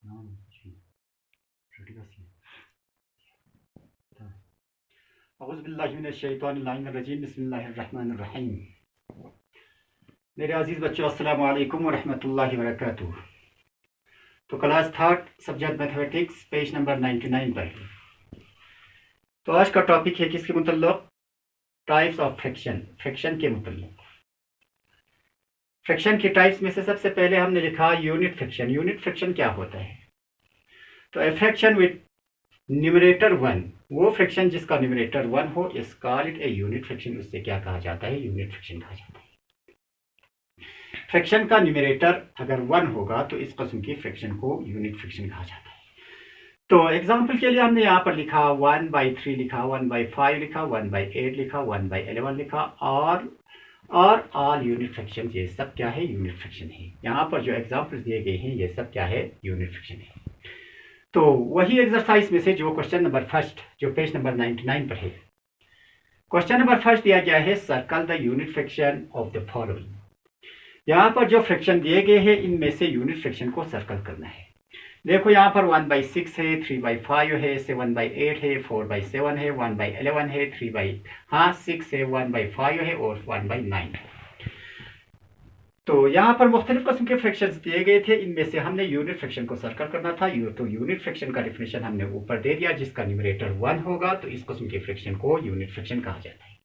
बिस्मिल्लाहिर्रहमानिर्रहीम। मेरे अजीज़ बच्चों, अस्सलामु अलैकुम व रहमतुल्लाहि व बरकातुहू। तो class third subject mathematics page number 99 पर। तो आज का टॉपिक है किसके मुतल्लिक़? टाइप्स ऑफ फ्रैक्शन, फ्रैक्शन के मुतल्लिक़। फ्रैक्शन की टाइप्स में से सबसे पहले हमने लिखा यूनिट फ्रैक्शन। यूनिट फ्रैक्शन क्या होता है? तो ए फ्रैक्शन विद न्यूमरेटर 1, वो फ्रैक्शन जिसका न्यूमरेटर 1 हो, इस call it a unit fraction. उससे क्या कहा जाता है? यूनिट फ्रैक्शन कहा जाता है। फ्रैक्शन का न्यूमरेटर अगर 1 होगा तो इस किस्म की फ्रैक्शन को यूनिट फ्रैक्शन कहा जाता है। तो एग्जांपल के लिए हमने यहाँ पर लिखा 1/3 लिखा, 1/5 लिखा, 1/8 लिखा, 1/11 लिखा और ऑल यूनिट फ्रैक्शन। ये सब क्या है? यूनिट फ्रैक्शन है। यहाँ पर जो एग्जांपल्स दिए गए हैं ये सब क्या है? यूनिट फ्रैक्शन है। तो वही एक्सरसाइज में से जो क्वेश्चन नंबर फर्स्ट जो पेज नंबर 99 पर है, क्वेश्चन नंबर फर्स्ट दिया गया है circle the unit fraction of the following. यहाँ पर जो फ्रैक्शन दिए गए हैं इनमें से यूनिट फ्रैक्शन को सर्कल करना है। देखो यहाँ पर 1/6 है, 3/5 है, 7/8 है, 4/7 है, 1/11 है, 3/6 है, 1/5 है और 1/9 है। तो यहाँ पर मुख्तलिफ किस्म के फ्रैक्शंस दिए गए थे, इनमें से हमने यूनिट फ्रैक्शन को सर्कल करना था। तो यूनिट फ्रैक्शन का डिफिनेशन हमने ऊपर दे दिया, जिसका न्यूमरेटर 1 होगा तो इस किस्म के फ्रैक्शन को यूनिट फ्रैक्शन कहा जाता है।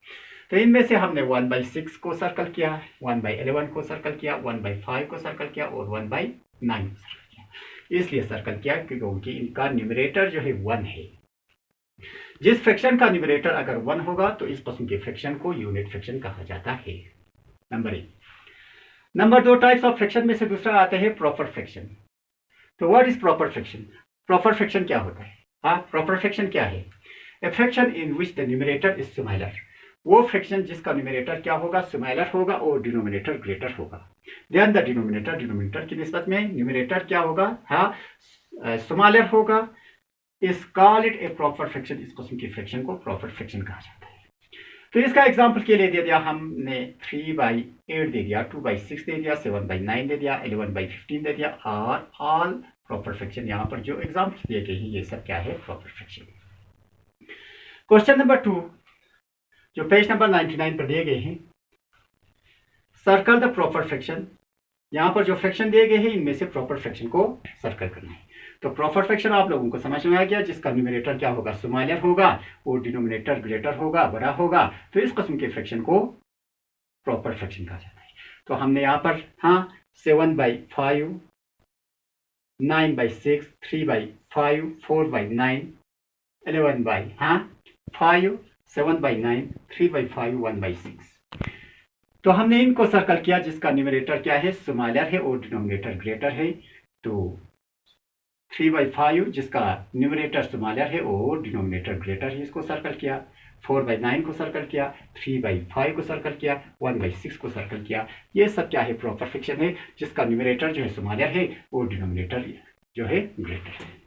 तो इनमें से हमने 1/6 को सर्कल किया, 1/11 को सर्कल किया, 1/5 को सर्कल किया और 1/9 को सर्कल किया। इसलिए सर्कल किया क्योंकि इनका न्यूमरेटर जो है 1 है। जिस फ्रैक्शन का न्यूमरेटर अगर 1 होगा तो इस किस्म के फ्रैक्शन को यूनिट फ्रैक्शन कहा जाता है। Number 1। Number 2, types of fraction में से दूसरा आता है प्रॉपर फ्रैक्शन। तो what is proper fraction? Proper fraction क्या होता है? प्रॉपर फ्रैक्शन क्या है? A fraction in which the numerator is similar. वो फ्रैक्शन जिसका न्यूमरेटर क्या होगा? सिमिलर होगा और डिनोमिनेटर ग्रेटर होगा। देन द डिनोमिनेटर की निस्बत में न्यूमरेटर क्या होगा? सिमिलर होगा। इस call it A proper fraction. इस किस्म की फ्रैक्शन को प्रॉपर फ्रैक्शन कहा जाता है। तो इसका एग्जांपल के लिए दे दिया हमने 3/8 दे दिया, 2/6 दे दिया, 7/9 दे दिया, 11/15 दे दिया और ऑल प्रॉपर फ्रैक्शन। यहाँ पर जो एग्जांपल दिए गए हैं ये सब क्या है? Proper fraction. क्वेश्चन नंबर 2 जो पेज नंबर 99 पर दिए गए हैं, सर्कल द प्रॉपर फ्रैक्शन। यहाँ पर जो फ्रैक्शन दिए गए हैं इनमें से प्रॉपर फ्रैक्शन को सर्कल करना है। तो प्रॉपर फ्रैक्शन आप लोगों को समझ में आ गया, जिसका न्यूमरेटर क्या होगा? सिमिलर होगा और डिनोमिनेटर ग्रेटर होगा, बड़ा होगा। तो इस किस्म के फ्रैक्शन को प्रॉपर फ्रैक्शन कहा जाता है। तो हमने यहाँ पर 7/5, 9/6, 3/5, 4/9, 11/5, 7/9, 3/5, 1/6। तो हमने इनको सर्कल किया, जिसका न्यूमरेटर क्या है? सिमिलर है और डिनोमिनेटर ग्रेटर है। तो 3/5 जिसका न्यूमरेटर सिमिलर है और डिनोमिनेटर ग्रेटर है, इसको सर्कल किया। 4/9 को सर्कल किया, 3/5 को सर्कल किया, 1/6 को सर्कल किया। ये सब क्या है? प्रॉपर फ्रैक्शन है, जिसका न्यूमरेटर जो है सिमिलर है और डिनोमिनेटर जो है ग्रेटर है।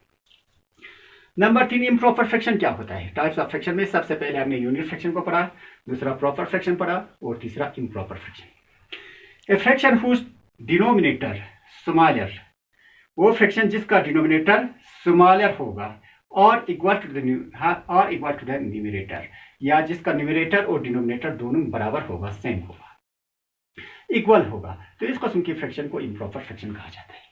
नंबर 3, इम्प्रॉपर फ्रैक्शन क्या होता है? टाइप्स ऑफ फ्रैक्शन में सबसे पहले हमने यूनिट फ्रैक्शन को पढ़ा, दूसरा प्रॉपर फ्रैक्शन पढ़ा और तीसरा improper fraction. A fraction whose denominator similar, वो फ्रैक्शन जिसका डिनोमिनेटर सिमिलर होगा और इक्वल टू द न्यूमरेटर, या जिसका न्यूमरेटर और डिनोमिनेटर दोनों बराबर होगा, सेम होगा, इक्वल होगा। तो इस किस्म की फ्रैक्शन को इम्प्रॉपर फ्रैक्शन कहा जाता है।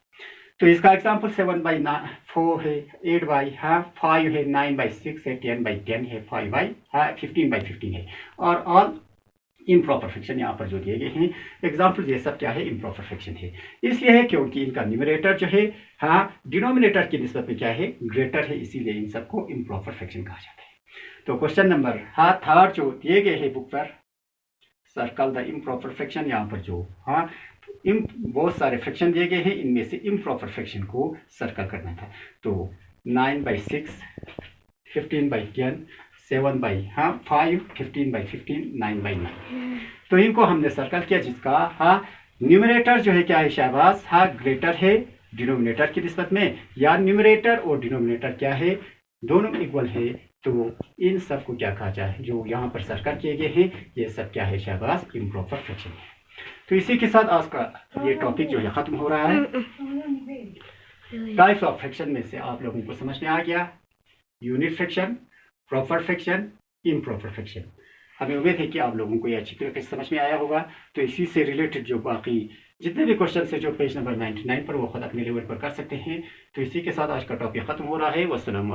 तो इसका एग्जांपल 7/4 है, 8/5 है, 9/6 है, 10/10 है, 15/15 है और ऑल इम्प्रॉपर फ्रैक्शन। यहाँ पर जो दिए गए हैं एग्जांपल्स ये सब क्या है? इम्प्रॉपर फ्रैक्शन है। इसलिए है क्योंकि इनका न्यूमरेटर जो है डिनोमिनेटर की निस्बत में क्या है? ग्रेटर है, इसीलिए इन सबको इम्प्रॉपर फ्रैक्शन कहा जाता है। तो क्वेश्चन नंबर थर्ड जो दिए गए हैं बुक पर, सर्कल द इम्प्रॉपर फ्रैक्शन। यहाँ पर जो बहुत सारे फ्रैक्शन दिए गए हैं, इनमें से इम्प्रॉपर फ्रैक्शन को सर्कल करना था। तो 9/6, 15/10, 7/5, 15/15, 9/9। तो इनको हमने सर्कल किया, जिसका न्यूमरेटर जो है क्या है? शाबाश, ग्रेटर है डिनोमिनेटर की निस्बत में, या न्यूमरेटर और डिनोमिनेटर क्या है? दोनों इक्वल है। तो इन सब को क्या कहा जाए? जो यहाँ पर सर्कल किए गए हैं ये सब क्या है? शाबाश, इम्प्रॉपर फ्रैक्शन है। तो इसी के साथ आज का ये टॉपिक जो है खत्म हो रहा है। टाइप्स ऑफ फ्रैक्शन में से आप लोगों को समझ में आ गया unit fraction, proper fraction, improper fraction. हमें उम्मीद है कि आप लोगों को ये अच्छी तरीके से समझ में आया होगा। तो इसी से रिलेटेड जो बाकी जितने भी क्वेश्चन है जो पेज नंबर 99 पर वो खुद अपने लेवल पर कर सकते हैं। तो इसी के साथ आज का टॉपिक खत्म हो रहा है। वस्सलाम।